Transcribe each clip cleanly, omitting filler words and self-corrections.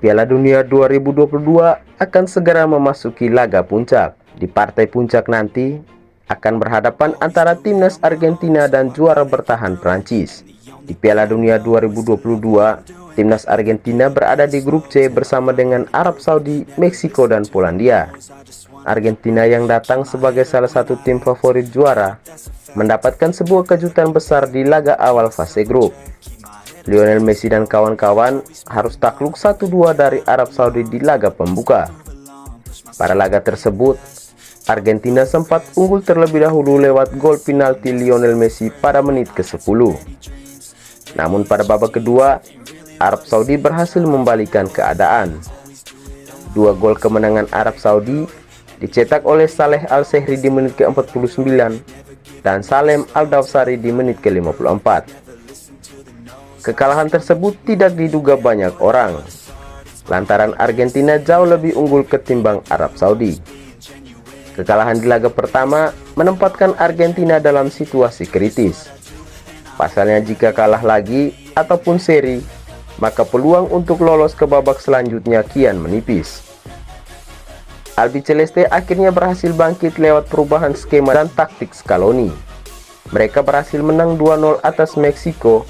Piala Dunia 2022 akan segera memasuki laga puncak. Di partai puncak nanti akan berhadapan antara timnas Argentina dan juara bertahan Prancis. Di Piala Dunia 2022, timnas Argentina berada di grup C bersama dengan Arab Saudi, Meksiko, dan Polandia. Argentina yang datang sebagai salah satu tim favorit juara mendapatkan sebuah kejutan besar di laga awal fase grup. Lionel Messi dan kawan-kawan harus takluk 1-2 dari Arab Saudi di laga pembuka. Pada laga tersebut, Argentina sempat unggul terlebih dahulu lewat gol penalti Lionel Messi pada menit ke-10. Namun pada babak kedua, Arab Saudi berhasil membalikkan keadaan. 2 gol kemenangan Arab Saudi dicetak oleh Saleh Al-Sehri di menit ke-49 dan Salem Al-Dawsari di menit ke-54. Kekalahan tersebut tidak diduga banyak orang, lantaran Argentina jauh lebih unggul ketimbang Arab Saudi. Kekalahan di laga pertama menempatkan Argentina dalam situasi kritis. Pasalnya jika kalah lagi ataupun seri, maka peluang untuk lolos ke babak selanjutnya kian menipis. Albiceleste akhirnya berhasil bangkit lewat perubahan skema dan taktik Scaloni. Mereka berhasil menang 2-0 atas Meksiko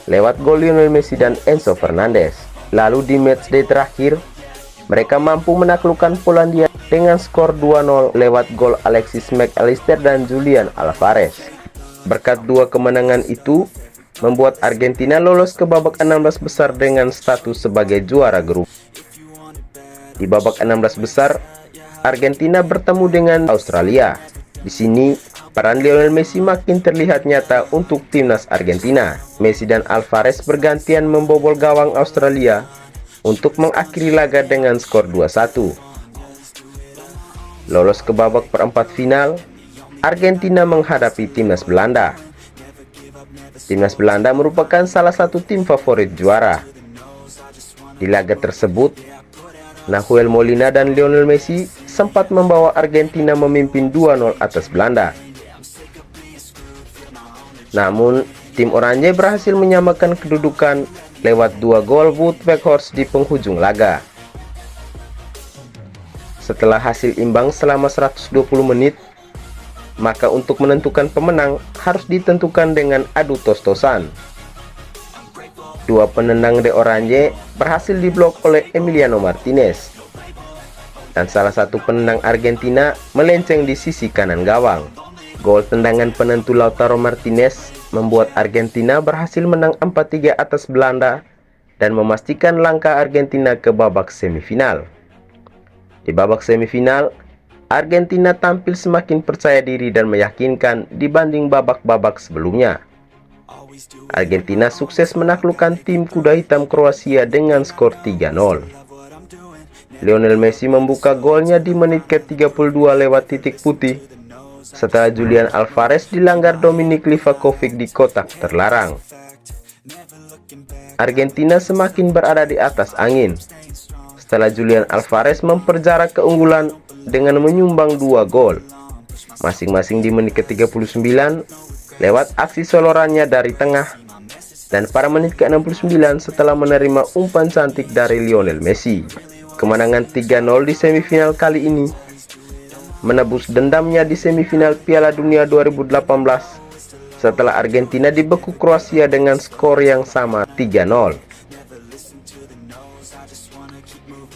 lewat gol Lionel Messi dan Enzo Fernandez. Lalu di matchday terakhir, mereka mampu menaklukkan Polandia dengan skor 2-0 lewat gol Alexis Mac Allister dan Julian Alvarez. Berkat 2 kemenangan itu, membuat Argentina lolos ke babak 16 besar dengan status sebagai juara grup. Di babak 16 besar, Argentina bertemu dengan Australia. Di sini, peran Lionel Messi makin terlihat nyata untuk timnas Argentina. Messi dan Alvarez bergantian membobol gawang Australia untuk mengakhiri laga dengan skor 2-1. Lolos ke babak perempat final, Argentina menghadapi timnas Belanda. Timnas Belanda merupakan salah satu tim favorit juara. Di laga tersebut, Nahuel Molina dan Lionel Messi sempat membawa Argentina memimpin 2-0 atas Belanda. Namun, tim Oranje berhasil menyamakan kedudukan lewat 2 gol Wout Weghorst di penghujung laga. Setelah hasil imbang selama 120 menit, maka untuk menentukan pemenang harus ditentukan dengan adu tos-tosan. 2 penendang de Oranje berhasil diblok oleh Emiliano Martinez, dan salah satu penendang Argentina melenceng di sisi kanan gawang. Gol tendangan penentu Lautaro Martinez membuat Argentina berhasil menang 4-3 atas Belanda dan memastikan langkah Argentina ke babak semifinal. Di babak semifinal, Argentina tampil semakin percaya diri dan meyakinkan dibanding babak-babak sebelumnya. Argentina sukses menaklukkan tim kuda hitam Kroasia dengan skor 3-0. Lionel Messi membuka golnya di menit ke-32 lewat titik putih setelah Julian Alvarez dilanggar Dominik Livakovic di kotak terlarang. Argentina semakin berada di atas angin setelah Julian Alvarez memperjarak keunggulan dengan menyumbang 2 gol, masing-masing di menit ke-39 lewat aksi solorannya dari tengah dan pada menit ke-69 setelah menerima umpan cantik dari Lionel Messi. Kemenangan 3-0 di semifinal kali ini menebus dendamnya di semifinal Piala Dunia 2018 setelah Argentina dibekuk Kroasia dengan skor yang sama 3-0.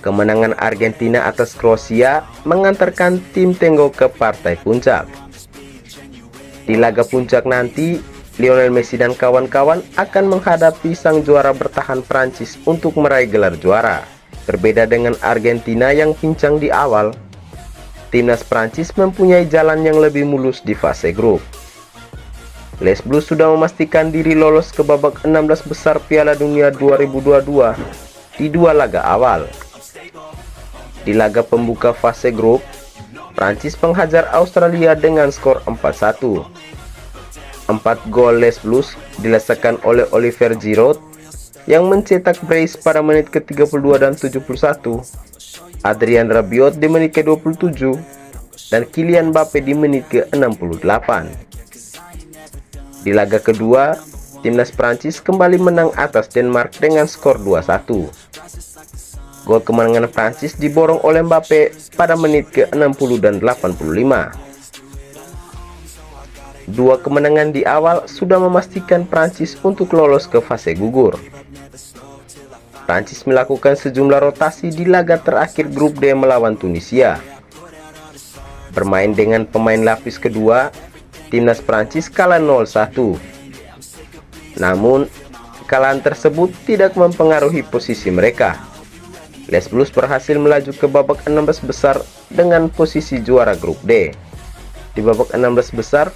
Kemenangan Argentina atas Kroasia mengantarkan tim Tenggo ke partai puncak. Di laga puncak nanti, Lionel Messi dan kawan-kawan akan menghadapi sang juara bertahan Prancis untuk meraih gelar juara. Berbeda dengan Argentina yang pincang di awal, timnas Prancis mempunyai jalan yang lebih mulus di fase grup. Les Bleus sudah memastikan diri lolos ke babak 16 besar Piala Dunia 2022 di 2 laga awal. Di laga pembuka fase grup, Prancis menghajar Australia dengan skor 4-1. 4 gol Les Bleus dilesakan oleh Olivier Giroud yang mencetak brace pada menit ke-32 dan 71, Adrien Rabiot di menit ke-27, dan Kylian Mbappe di menit ke-68. Di laga kedua, timnas Prancis kembali menang atas Denmark dengan skor 2-1. Gol kemenangan Prancis diborong oleh Mbappe pada menit ke-60 dan 85. Dua kemenangan di awal sudah memastikan Prancis untuk lolos ke fase gugur. Prancis melakukan sejumlah rotasi di laga terakhir grup D melawan Tunisia. Bermain dengan pemain lapis kedua, timnas Prancis kalah 0-1. Namun, kekalahan tersebut tidak mempengaruhi posisi mereka. Les Blues berhasil melaju ke babak 16 besar dengan posisi juara grup D. Di babak 16 besar,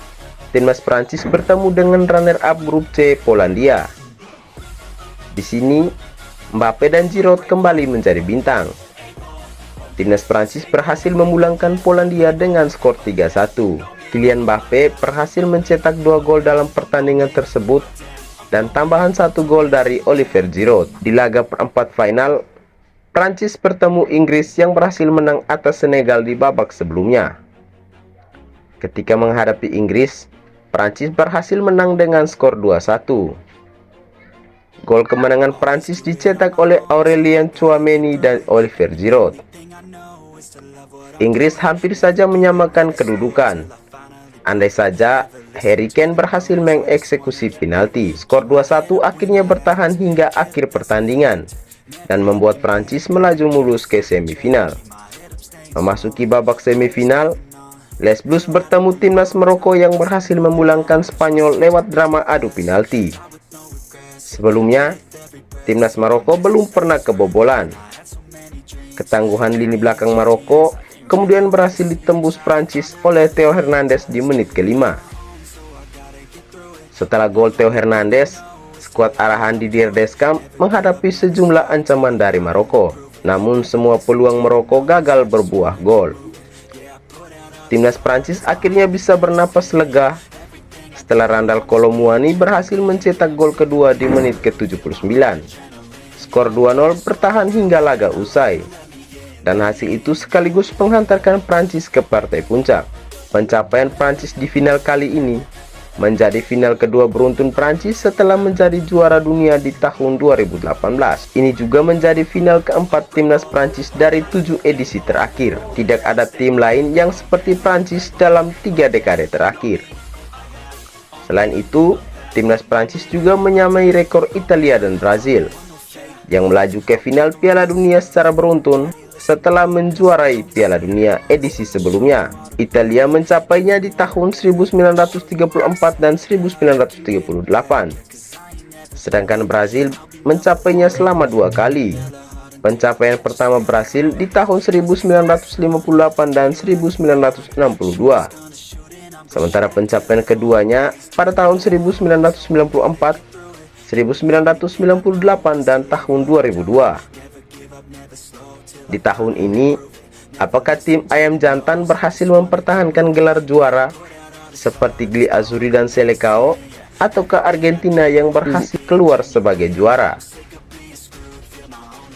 timnas Prancis bertemu dengan runner-up grup C Polandia. Di sini, Mbappe dan Giroud kembali menjadi bintang. Timnas Prancis berhasil memulangkan Polandia dengan skor 3-1. Kylian Mbappe berhasil mencetak 2 gol dalam pertandingan tersebut dan tambahan 1 gol dari Olivier Giroud. Di laga perempat final, Prancis bertemu Inggris yang berhasil menang atas Senegal di babak sebelumnya. Ketika menghadapi Inggris, Prancis berhasil menang dengan skor 2-1. Gol kemenangan Prancis dicetak oleh Aurelien Tchouameni dan Olivier Giroud. Inggris hampir saja menyamakan kedudukan. Andai saja Harry Kane berhasil mengeksekusi penalti. Skor 2-1 akhirnya bertahan hingga akhir pertandingan dan membuat Prancis melaju mulus ke semifinal. Memasuki babak semifinal, Les Blues bertemu timnas Maroko yang berhasil memulangkan Spanyol lewat drama adu penalti. Sebelumnya, timnas Maroko belum pernah kebobolan. Ketangguhan lini belakang Maroko kemudian berhasil ditembus Prancis oleh Theo Hernandez di menit ke-5. Setelah gol Theo Hernandez, skuad arahan Didier Deschamps menghadapi sejumlah ancaman dari Maroko. Namun semua peluang Maroko gagal berbuah gol. Timnas Prancis akhirnya bisa bernapas lega setelah Randal Kolo Muani berhasil mencetak gol kedua di menit ke-79. Skor 2-0 bertahan hingga laga usai. Dan hasil itu sekaligus menghantarkan Prancis ke partai puncak. Pencapaian Prancis di final kali ini menjadi final kedua beruntun Prancis setelah menjadi juara dunia di tahun 2018. Ini juga menjadi final keempat timnas Prancis dari 7 edisi terakhir. Tidak ada tim lain yang seperti Prancis dalam 3 dekade terakhir. Selain itu, timnas Prancis juga menyamai rekor Italia dan Brazil yang melaju ke final Piala Dunia secara beruntun setelah menjuarai Piala Dunia edisi sebelumnya. Italia mencapainya di tahun 1934 dan 1938. Sedangkan Brazil mencapainya selama 2 kali. Pencapaian pertama Brasil di tahun 1958 dan 1962. Sementara pencapaian keduanya pada tahun 1994, 1998, dan tahun 2002. Di tahun ini, apakah tim Ayam Jantan berhasil mempertahankan gelar juara seperti Gli Azzurri dan Selecao, ataukah Argentina yang berhasil keluar sebagai juara?